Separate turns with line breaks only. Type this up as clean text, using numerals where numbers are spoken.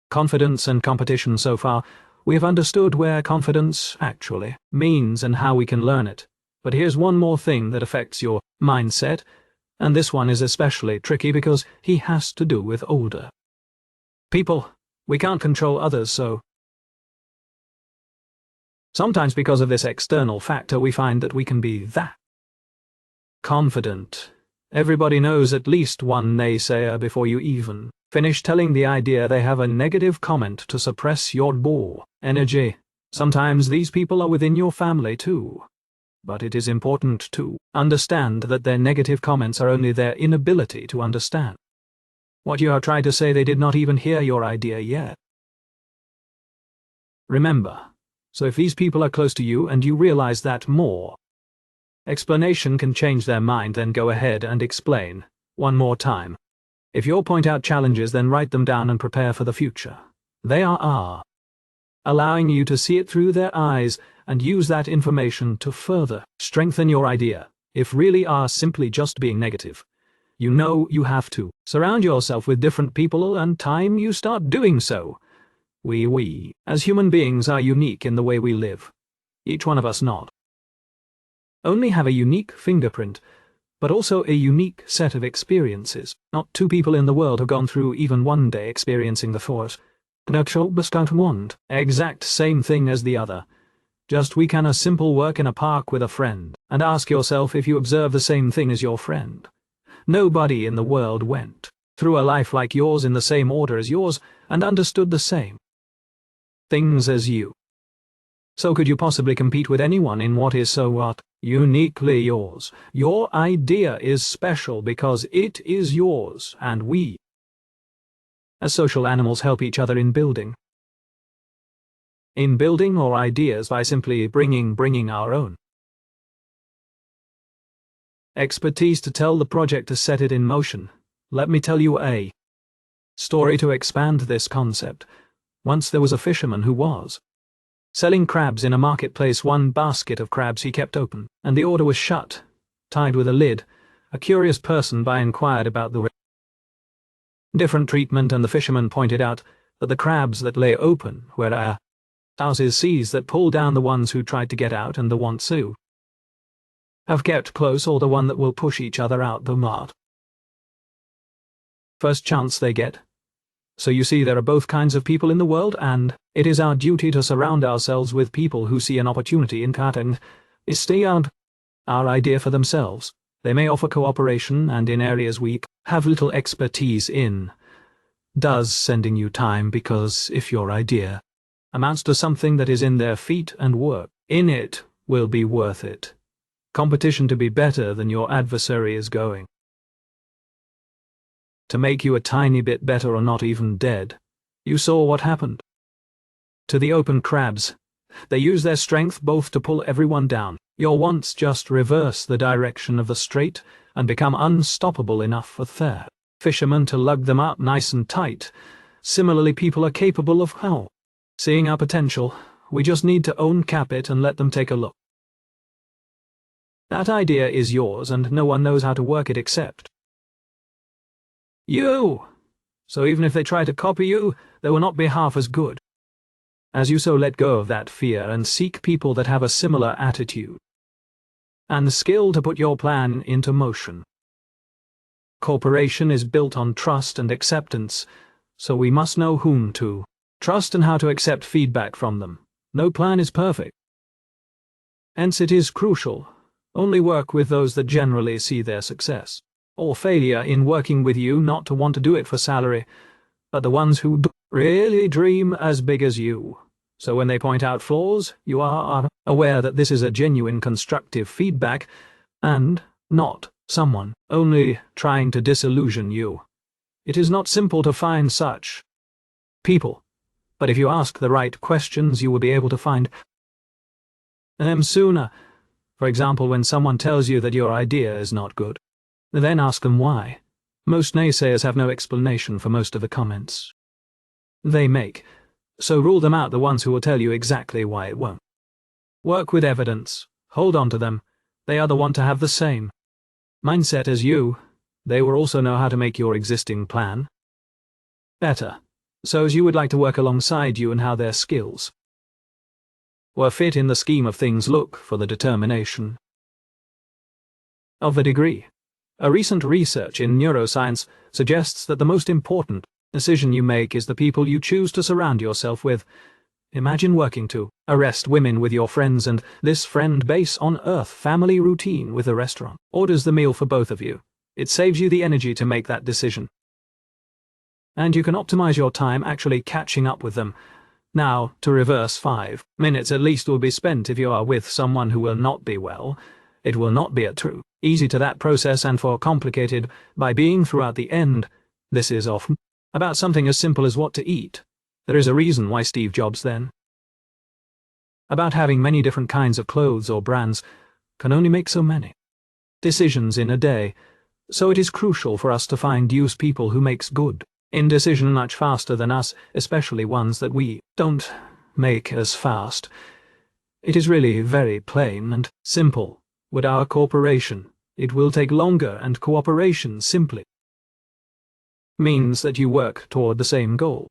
confidence and competition. So far, we have understood where confidence actually means and how we can learn it. But here's one more thing that affects your mindset, and this one is especially tricky because he has to do with older people. We can't control others, so sometimes because of this external factor we find that we can be that confident. Everybody knows at least one naysayer before you even finish telling the idea. They have a negative comment to suppress your ball energy. Sometimes these people are within your family too. But it is important to understand that their negative comments are only their inability to understand what you are trying to say. They did not even hear your idea yet. Remember, so if these people are close to you and you realize that more explanation can change their mind, then go ahead and explain one more time. If you point out challenges, then write them down and prepare for the future. They are allowing you to see it through their eyes and use that information to further strengthen your idea. If really are simply just being negative, you know you have to surround yourself with different people, and time you start doing so. We, as human beings, are unique in the way we live. Each one of us not only have a unique fingerprint, but also a unique set of experiences. Not two people in the world have gone through even one day experiencing the Force. Exact same thing as the other. Just we can a simple work in a park with a friend, and ask yourself if you observe the same thing as your friend. Nobody in the world went through a life like yours in the same order as yours, and understood the same things as you. So could you possibly compete with anyone in what is so what? Uniquely yours. Your idea is special because it is yours, and we, as social animals, help each other in building our ideas by simply bringing our own expertise to tell the project to set it in motion. Let me tell you a story to expand this concept. Once there was a fisherman who was selling crabs in a marketplace. One basket of crabs he kept open, and the order was shut, tied with a lid. A curious person by inquired about the different treatment, and the fisherman pointed out that the crabs that lay open were houses seas that pull down the ones who tried to get out, and the ones who have kept close, or the one that will push each other out the mart first chance they get. So you see, there are both kinds of people in the world, and it is our duty to surround ourselves with people who see an opportunity in cutting our idea for themselves. They may offer cooperation, and in areas we have little expertise in, does sending you time, because if your idea amounts to something that is in their feet and work in it will be worth it. Competition to be better than your adversary is going to make you a tiny bit better, or not even dead. You saw what happened to the open crabs. They use their strength both to pull everyone down. Your wants just reverse the direction of the strait and become unstoppable enough for their fishermen to lug them up nice and tight. Similarly, people are capable of seeing our potential. We just need to cap it and let them take a look. That idea is yours, and no one knows how to work it except you. So even if they try to copy you, they will not be half as good as you. So let go of that fear and seek people that have a similar attitude and skill to put your plan into motion. Cooperation is built on trust and acceptance, so we must know whom to trust and how to accept feedback from them. No plan is perfect. Hence it is crucial. Only work with those that generally see their success or failure in working with you not to want to do it for salary, but the ones who really dream as big as you. So when they point out flaws, you are aware that this is a genuine constructive feedback and not someone only trying to disillusion you. It is not simple to find such people, but if you ask the right questions, you will be able to find them sooner. For example, when someone tells you that your idea is not good, then ask them why. Most naysayers have no explanation for most of the comments they make, so rule them out, the ones who will tell you exactly why it won't. Work with evidence, hold on to them. They are the one to have the same mindset as you. They will also know how to make your existing plan better. so as you would like to work alongside you and how their skills were fit in the scheme of things. Look for the determination of the degree. A recent research in neuroscience suggests that the most important decision you make is the people you choose to surround yourself with. Imagine working to arrest women with your friends, and this friend base on earth family routine with a restaurant orders the meal for both of you. It saves you the energy to make that decision, and you can optimize your time actually catching up with them. Now, to reverse, 5 minutes at least will be spent if you are with someone who will not be well. It will not be a true easy to that process, and for complicated by being throughout the end. This is often about something as simple as what to eat. There is a reason why Steve Jobs then about having many different kinds of clothes or brands can only make so many decisions in a day. So it is crucial for us to find use people who makes good indecision much faster than us, especially ones that we don't make as fast. It is really very plain and simple. With our corporation, it will take longer, and cooperation simply means that you work toward the same goal.